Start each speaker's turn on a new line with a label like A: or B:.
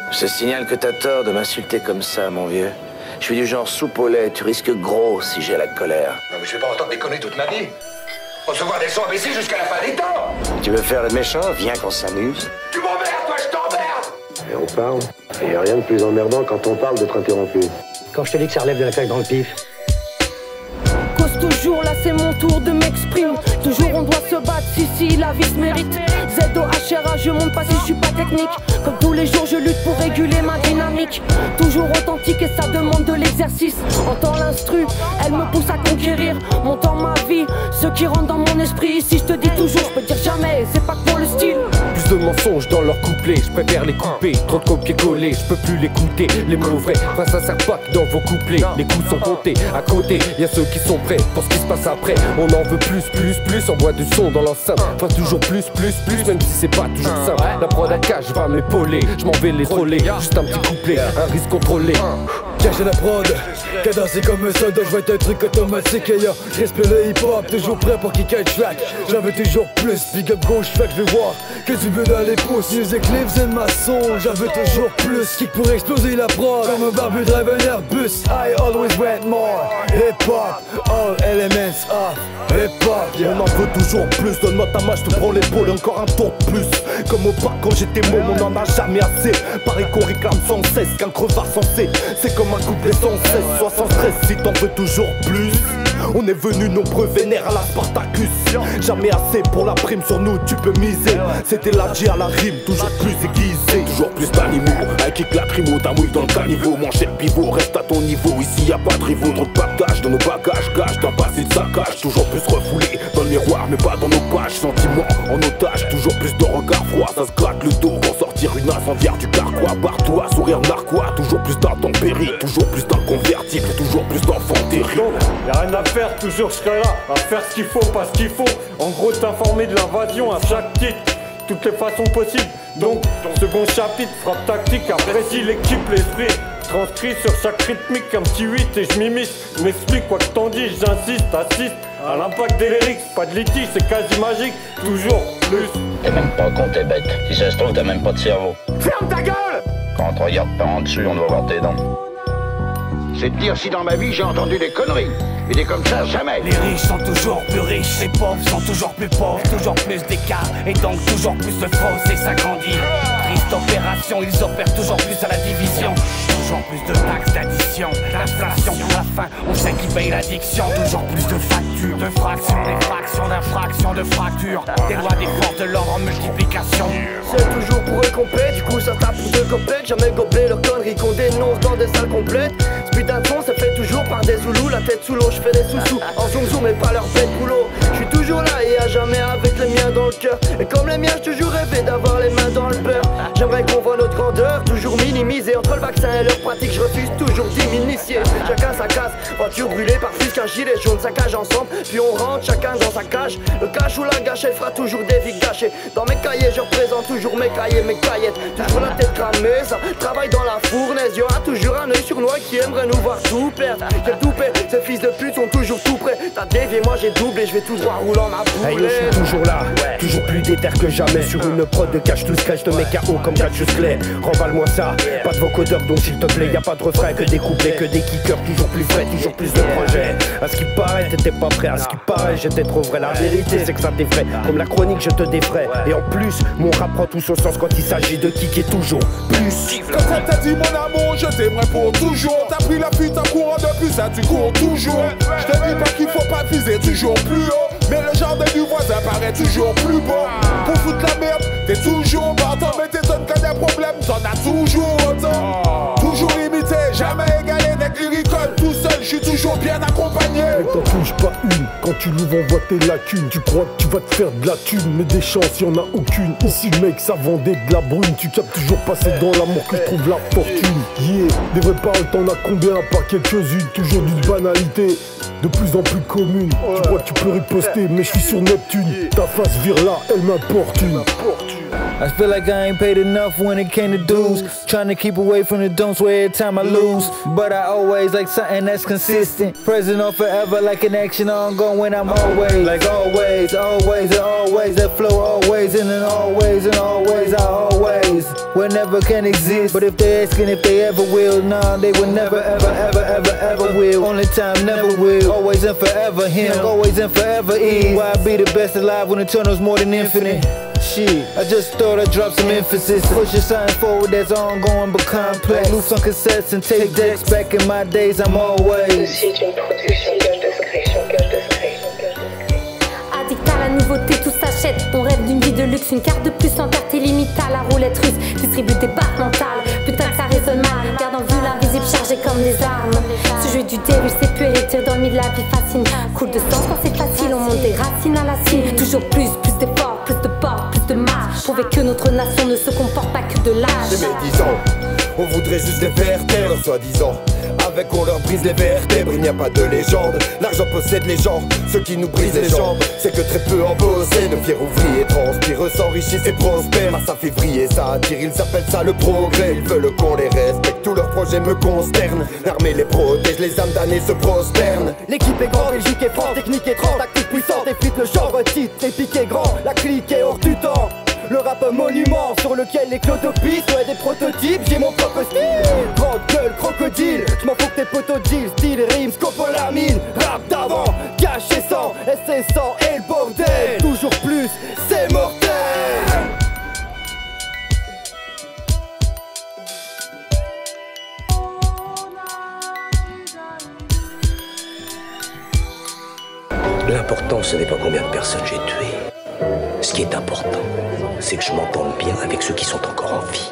A: Je te signale que t'as tort de m'insulter comme ça, mon vieux. Je suis du genre soupe au lait, tu risques gros si j'ai la colère.
B: Non mais je vais pas entendre déconner toute ma vie. Recevoir des sons imbéciles jusqu'à la fin des temps.
A: Tu veux faire le méchant? Viens qu'on s'amuse.
B: Tu m'emmerdes, toi, je t'emmerde.
C: Et on parle. Il n'y a rien de plus emmerdant quand on parle d'être interrompu.
D: Quand je te dis que ça relève de la claque dans le pif.
E: Cause toujours, là c'est mon tour de m'exprimer. Toujours on doit se battre, si la vie se mérite. Z-O-H-R-A, je monte pas si je suis pas technique. Comme tous les jours je lutte pour réguler ma dynamique. Toujours authentique et ça demande de l'exercice. Entends l'instru, elle me pousse à conquérir. Montant ma vie, ce qui rentre dans mon esprit. Si je te dis toujours, je peux dire jamais, c'est pas pour le style.
F: Plus de mensonges dans leurs couplets, je préfère les couper. Trop de copier-coller, je peux plus l'écouter. Les mauvais, enfin ça sert pas que dans vos couplets. Les coups sont comptés, à côté, y a ceux qui sont prêts pour ce qui se passe après. On en veut plus, envoie du son dans l'enceinte. Enfin toujours plus, même si c'est pas toujours simple. La prod à cash va m'épauler, je m'en vais les troller. Juste un petit couplet, un risque contrôlé.
G: Cacher la prod, cadencé comme un soldat, je vois un truc automatique et yo, je respire le hip hop, toujours prêt pour qu'il catch track. J'en veux toujours plus, big up gauche, fait que je vais voir que tu veux dans les pouces. Music lives in my soul, j'en veux toujours plus. Kick pour exploser la prod, comme un barbu drive un Airbus. I always want more, hip hop, all elements of hip hop.
F: On en veut toujours plus, donne-moi ta main, je te prends l'épaule, encore un tour de plus. Comme au parc quand j'étais môme, on en a jamais assez. Pareil qu'on réclame sans cesse, qu'un crevard censé. C'est comme un couplet sans cesse, sois sans stress si t'en veux toujours plus. On est venu nombreux vénères à la Spartacus. Jamais assez pour la prime, sur nous tu peux miser. C'était la G à la rime, toujours plus aiguisé.
H: Toujours plus d'animaux, un kick lacrymo, ta mouille dans le caniveau. Mon cher pivot, reste à ton niveau, ici y a pas de rivaux. Trop de pactage dans nos bagages, cache d'un passé de saccage. Toujours plus refoulé dans le miroir, mais pas dans nos pages. Sentiments en otage, toujours plus de regards froids. Ça se gratte le dos, pour sortir une incendiaire du carquois. Barre-toi, sourire narquois, toujours plus d'intempéries. Toujours plus d'inconvertibles, toujours plus d'enfants terribles.
I: Y'a rien à faire, toujours je serai là, à faire ce qu'il faut, pas ce qu'il faut. En gros t'informer de l'invasion à chaque titre, toutes les façons possibles. Donc, second chapitre, frappe tactique, apprécie l'équipe, l'esprit. Transcrit sur chaque rythmique, un petit 8 et je m'immisce. M'explique quoi que t'en dis, j'insiste, assiste à l'impact des lyrics. Pas de litige, c'est quasi magique, toujours plus.
J: T'es même pas con, t'es bête. Si ça se trouve, t'as même pas de cerveau.
B: Ferme ta gueule.
J: Quand on te regarde par en dessus, on doit voir tes dents.
B: C'est de dire si dans ma vie j'ai entendu des conneries. Et des comme ça, jamais.
K: Les riches sont toujours plus riches, les pauvres sont toujours plus pauvres. Toujours plus d'écart et donc toujours plus de fausses et ça grandit. Triste opération, ils opèrent toujours plus à la division. Toujours plus de taxes d'addition, d'inflation. À la fin, on sait qui paye l'addiction. Toujours plus de factures, de fractions, des fractions, d'infractions, de fractures. Des lois des forces de l'ordre en multiplication.
L: C'est toujours pour eux complet, du coup ça tape pour deux complètes. Jamais gobelet leurs conneries qu'on dénonce dans des salles complètes. Ce putain de son se fait toujours par des zoulous, la tête sous l'eau, je fais des sous-sous. En zoom zoom et pas leur bête boulot. Je suis toujours là et à jamais avec les miens dans le cœur. Et comme les miens, j'ai toujours rêvé d'avoir les mains dans le beurre. J'aimerais qu'on voit notre grandeur, toujours minimisée. Entre le vaccin et leur pratique, je refuse toujours d'initier. Chacun sa casse, voiture brûlée par plus qu'un gilet jaune. Saccage ensemble, puis on rentre chacun dans sa cage. Le cache ou la gâchette fera toujours des vies gâchées. Dans mes cahiers, je représente toujours mes cahiers, mes caillettes. Toujours la tête cramée, ça travaille dans la fournaise. Y'aura toujours un œil sournois qui aimerait nous voir tout perdre. J'ai tout fait, ces fils de pute sont toujours tout prêts. T'as dévié, moi j'ai doublé, je vais tout droit roulant ma boulette.
F: Hey yo, je suis toujours là, toujours plus déter que jamais. Sur une prod de cache tout scratch de mes KO comme Cassius Clay. Remballe-moi ça, pas de vocodeur donc s'il te plaît. Y'a pas de refrain que des couplets, que des kickers. Toujours plus frais, toujours plus de projets. À ce qui paraît, t'étais pas prêt. À ce qui paraît, j'étais trop vrai. La vérité c'est que ça t'effraie. Comme la chronique, je te défraie. Et en plus, mon rap prend tout son sens quand il s'agit de kicker toujours plus.
M: Quand ça t'a dit mon amour, je t'aimerai pour toujours. T'as pris la fuite en courant de plus, ça tu cours toujours. Je te dis pas qu'il faut pas viser toujours plus haut, mais le jardin du voisin paraît toujours plus beau. Pour foutre la merde, t'es toujours bâtard, mais t'étonnes quand y'a problème, t'en as toujours autant. Toujours limité, jamais égalé avec l'iricole. Tout seul, je suis toujours bien accompagné.
G: Mais t'en touches pas une, quand tu l'ouvres on voit tes lacunes. Tu crois que tu vas te faire de la thune, mais des chances y'en a aucune. Ici mec, ça vendait de la brune. Tu captes toujours passer dans l'amour que je trouve la fortune. Yeah, des vraies paroles t'en as combien, pas quelques-unes. Toujours d'une banalité de plus en plus commune. Tu crois que tu peux riposter, mais je suis sur Neptune. Ta face vire là, elle m'importune.
N: I feel like I ain't paid enough when it came to dues. Trying to keep away from the don'ts where every time I lose. But I always like something that's consistent. Present or forever like an action ongoing. I'm always like always, always and always. That flow always and then always and always. I always whenever can exist. But if they asking if they ever will, nah, they will never ever ever ever ever will. Only time never will. Always and forever him. Always and forever is. Why be the best alive when eternal's more than infinite? Shit, I just thought I'd drop some emphasis. Pushing something forward that's ongoing but complex. Loops on cassettes and tape decks. Back in my days, I'm always.
O: Addict à la nouveauté, tout s'achète. On rêve d'une vie de luxe, une carte de plus en carte illimitée à la roulette russe. Distribue des barres mentales, putain que ça résonne mal. Garde en vue l'invisible chargé comme des armes. Ce jeu du début, c'est plus héritier dans le milieu de la vie fascine. Coule de sens quand c'est facile, on monte des racines à la cime. Toujours plus d'efforts, plus de portes, plus de marche. Prouver que notre nation ne se comporte pas que de l'âge.
F: C'est mes 10 ans, on voudrait juste les faire taire, soi-disant. Avec on leur brise les vertèbres, il n'y a pas de légende. L'argent possède les gens, ceux qui nous brisent les jambes. C'est que très peu en possèdent, fiers ouvriers transpirent, s'enrichissent et prospèrent. Ça fait vriller, ça attire, ils s'appellent ça le progrès. Ils veulent qu'on les respecte, tous leurs projets me consternent. L'armée les protège, les âmes damnées se prosternent.
L: L'équipe est grande, Belgique est France, technique est 30, tactique puissante, et flip le genre, titre, épique est grand, la clique est hors du temps. Le rap monument sur lequel les clodopistes ouais des prototypes, j'ai mon propre style. Grande gueule, crocodile, je m'en fous que tes potos deal. Style, rime, scopolamine, rap d'avant, cash et sang, SS100 et le bordel. Toujours plus, c'est mortel.
A: L'important, ce n'est pas combien de personnes j'ai tuées. Ce qui est important, c'est que je m'entende bien avec ceux qui sont encore en vie.